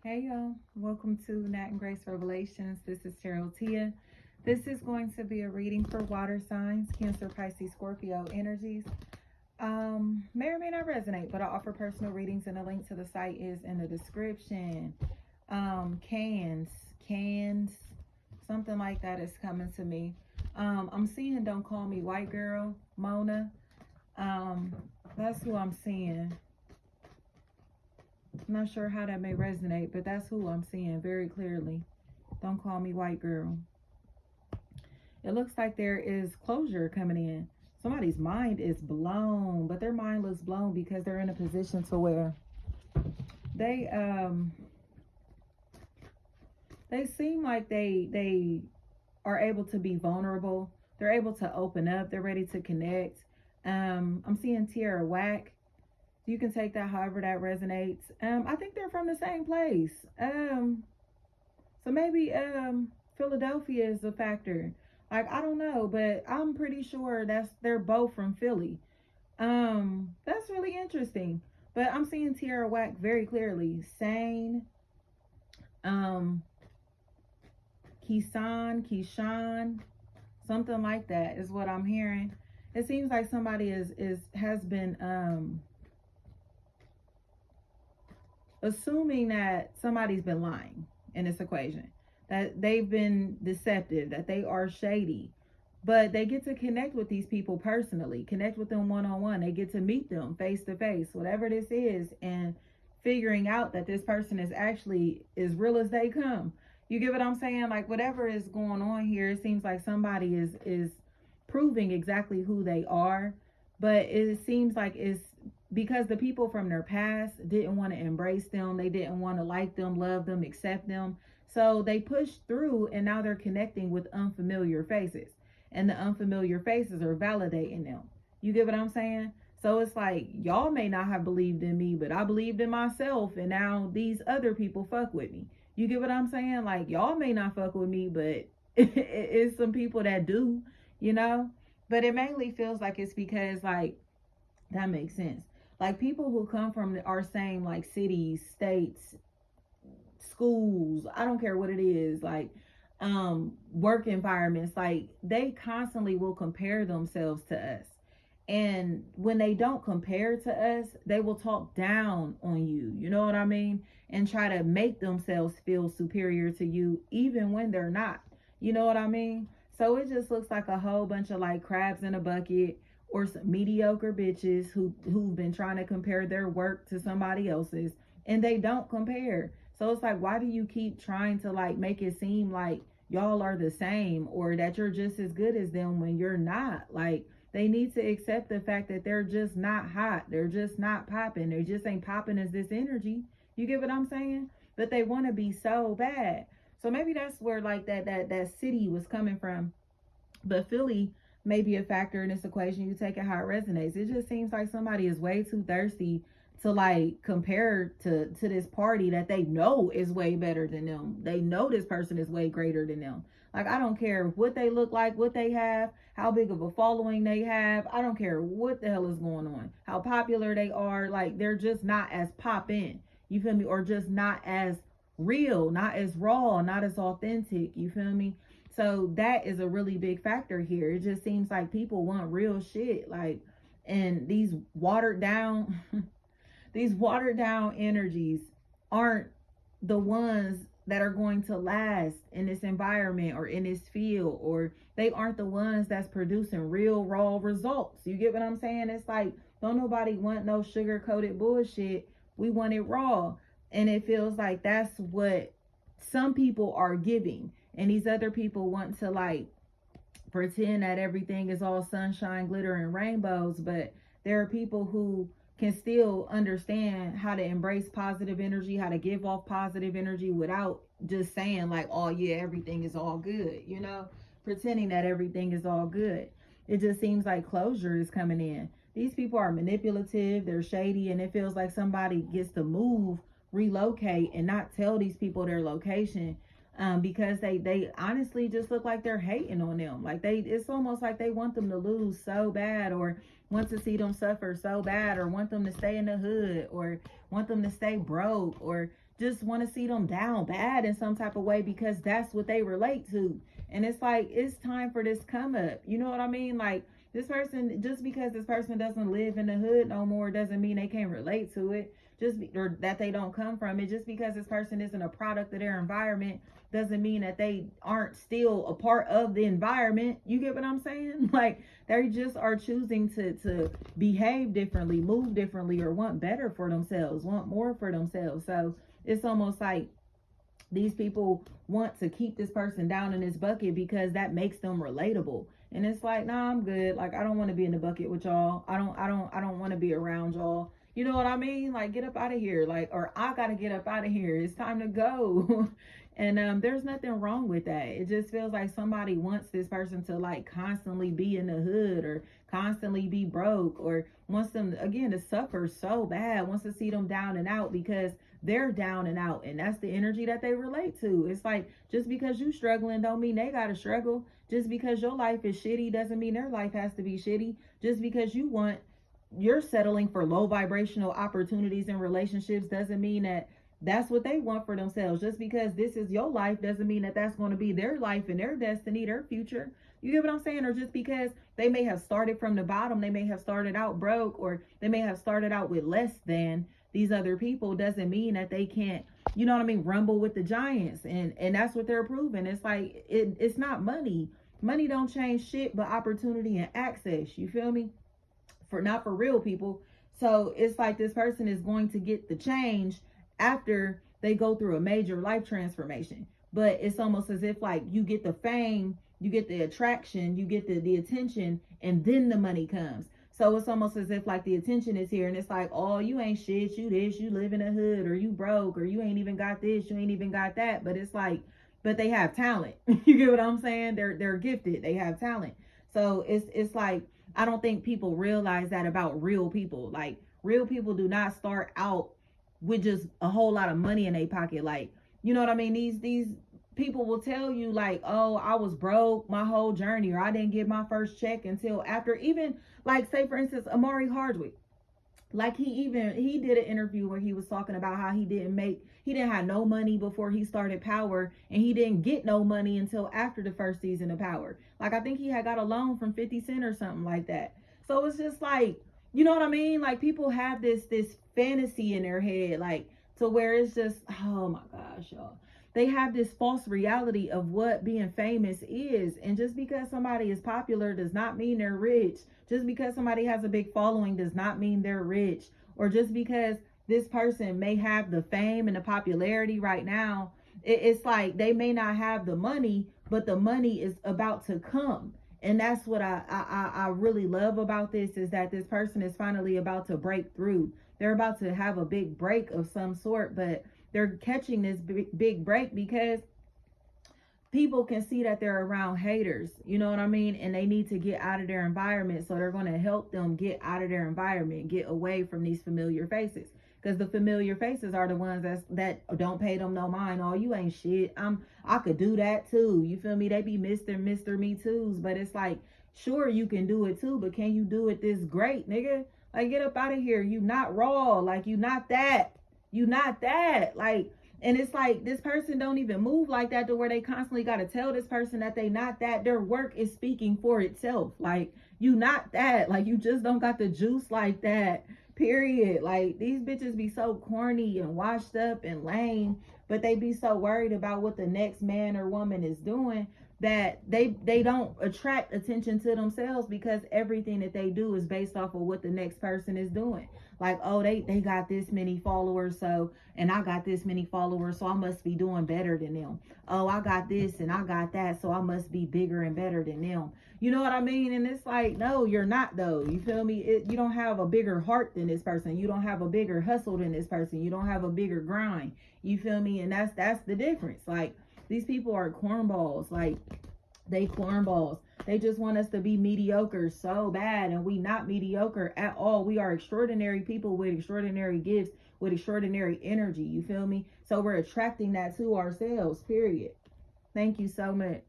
Hey y'all, welcome to Nat and Grace Revelations. This is Cheryl Tia. This is going to be a reading for water signs, Cancer, Pisces, Scorpio energies. May or may not resonate, but I offer personal readings and a link to the site is in the description. Cans, something like that is coming to me. I'm seeing Don't Call Me White Girl, Mona. That's who I'm seeing. I'm not sure how that may resonate, but that's who I'm seeing very clearly. Don't call me white girl. It looks like there is closure coming in. Somebody's mind is blown, but their mind looks blown because they're in a position to where they seem like they are able to be vulnerable. They're able to open up. They're ready to connect. I'm seeing Tierra Whack. You can take that however that resonates. I think they're from the same place. So maybe Philadelphia is a factor. Like, I don't know, but I'm pretty sure they're both from Philly. That's really interesting. But I'm seeing Tierra Whack very clearly. Sane, Keyshawn, something like that is what I'm hearing. It seems like somebody has been assuming that somebody's been lying in this equation, that they've been deceptive, that they are shady, but they get to connect with these people personally, connect with them one-on-one. They get to meet them face to face, whatever this is, and figuring out that this person is actually as real as they come. You get what I'm saying? Like, whatever is going on here, it seems like somebody is proving exactly who they are, but it seems like it's because the people from their past didn't want to embrace them. They didn't want to like them, love them, accept them. So they pushed through, and now they're connecting with unfamiliar faces, and the unfamiliar faces are validating them. You get what I'm saying? So it's like, y'all may not have believed in me, but I believed in myself, and now these other people fuck with me. You get what I'm saying? Like, y'all may not fuck with me, but it's some people that do, you know? But it mainly feels like it's because, like, that makes sense. Like, people who come from our same, like, cities, states, schools, I don't care what it is, like, work environments, like, they constantly will compare themselves to us. And when they don't compare to us, they will talk down on you. You know what I mean? And try to make themselves feel superior to you, even when they're not. You know what I mean? So it just looks like a whole bunch of, like, crabs in a bucket, or some mediocre bitches who've been trying to compare their work to somebody else's, and they don't compare. So it's like, why do you keep trying to, like, make it seem like y'all are the same, or that you're just as good as them when you're not? Like, they need to accept the fact that they're just not hot. They're just not popping. They just ain't popping as this energy. You get what I'm saying? But they want to be so bad. So maybe that's where, like, that city was coming from. But Philly may be a factor in this equation. You take it how it resonates. It just seems like somebody is way too thirsty to, like, compare to this party that they know is way better than them. They know this person is way greater than them. Like, I don't care what they look like, what they have, how big of a following they have. I don't care what the hell is going on, how popular they are. Like, they're just not as pop in. You feel me? Or just not as real, not as raw, not as authentic. You feel me? So that is a really big factor here. It just seems like people want real shit. Like, and these watered down these watered down energies aren't the ones that are going to last in this environment or in this field, or they aren't the ones that's producing real raw results. You get what I'm saying? It's like, don't nobody want no sugar coated bullshit. We want it raw. And it feels like that's what some people are giving, and these other people want to, like, pretend that everything is all sunshine, glitter, and rainbows. But there are people who can still understand how to embrace positive energy, how to give off positive energy without just saying, like, oh yeah, everything is all good, you know, pretending that everything is all good. It just seems like closure is coming in. These people are manipulative, they're shady, and it feels like somebody gets to move, relocate, and not tell these people their location, because they honestly just look like they're hating on them. Like, it's almost like they want them to lose so bad, or want to see them suffer so bad, or want them to stay in the hood, or want them to stay broke, or just want to see them down bad in some type of way because that's what they relate to. And it's like, it's time for this come up. You know what I mean? Like, this person, just because this person doesn't live in the hood no more doesn't mean they can't relate to it. Or that they don't come from it. Just because this person isn't a product of their environment doesn't mean that they aren't still a part of the environment. You get what I'm saying? Like, they just are choosing to behave differently, move differently, or want better for themselves, want more for themselves. So it's almost like these people want to keep this person down in this bucket because that makes them relatable. And it's like, nah, I'm good. Like, I don't want to be in the bucket with y'all. I don't want to be around y'all. You know what I mean? Like, get up out of here. Like, or I gotta get up out of here. It's time to go. And there's nothing wrong with that. It just feels like somebody wants this person to like constantly be in the hood or constantly be broke, or wants them again to suffer so bad, wants to see them down and out because they're down and out, and that's the energy that they relate to. It's like, just because you struggling don't mean they gotta struggle. Just because your life is shitty doesn't mean their life has to be shitty. Just because you're settling for low vibrational opportunities and relationships doesn't mean that that's what they want for themselves. Just because this is your life doesn't mean that that's going to be their life and their destiny, their future. You get what I'm saying? Or just because they may have started from the bottom, they may have started out broke, or they may have started out with less than these other people, doesn't mean that they can't, you know what I mean, rumble with the giants. And that's what they're proving. It's like, it's not money. Money don't change shit but opportunity and access. You feel me? Not for real people. So it's like this person is going to get the change after they go through a major life transformation. But it's almost as if like you get the fame, you get the attraction, you get the attention, and then the money comes. So it's almost as if like the attention is here and it's like, oh, you ain't shit, you this, you live in a hood, or you broke, or you ain't even got this, you ain't even got that. But it's like, but they have talent. You get what I'm saying? They're gifted, they have talent. So it's like, I don't think people realize that about real people. Like, real people do not start out with just a whole lot of money in their pocket. Like, you know what I mean? These people will tell you like, oh, I was broke my whole journey, or I didn't get my first check until after, even like, say for instance, Amari Hardwick. Like, he did an interview where he was talking about how he didn't have no money before he started Power, and he didn't get no money until after the first season of Power. Like, I think he had got a loan from 50 Cent or something like that. So it's just like, you know what I mean? Like, people have this fantasy in their head, like, to where it's just, oh my gosh, y'all. They have this false reality of what being famous is. And just because somebody is popular does not mean they're rich. Just because somebody has a big following does not mean they're rich. Or just because this person may have the fame and the popularity right now, it's like they may not have the money, but the money is about to come. And that's what I really love about this, is that this person is finally about to break through. They're about to have a big break of some sort, but they're catching this big break because people can see that they're around haters, you know what I mean? And they need to get out of their environment. So they're going to help them get out of their environment, get away from these familiar faces. Because the familiar faces are the ones that don't pay them no mind. Oh, you ain't shit. I could do that too. You feel me? They be Mr. Me Too's. But it's like, sure, you can do it too, but can you do it this great, nigga? Like, get up out of here. You not raw. Like, you not that. You not that. Like, and it's like, this person don't even move like that, to where they constantly got to tell this person that they not that. Their work is speaking for itself. Like, you not that. Like, you just don't got the juice like that. Period. Like, these bitches be so corny and washed up and lame, but they be so worried about what the next man or woman is doing that they don't attract attention to themselves, because everything that they do is based off of what the next person is doing. Like, oh, they got this many followers, so, and I got this many followers, so I must be doing better than them. Oh, I got this and I got that, so I must be bigger and better than them. You know what I mean? And it's like, no, you're not, though. You feel me? You don't have a bigger heart than this person. You don't have a bigger hustle than this person. You don't have a bigger grind. You feel me? And that's the difference. Like, these people are cornballs. Like, they cornballs. They just want us to be mediocre so bad, and we not mediocre at all. We are extraordinary people with extraordinary gifts, with extraordinary energy. You feel me? So we're attracting that to ourselves, period. Thank you so much.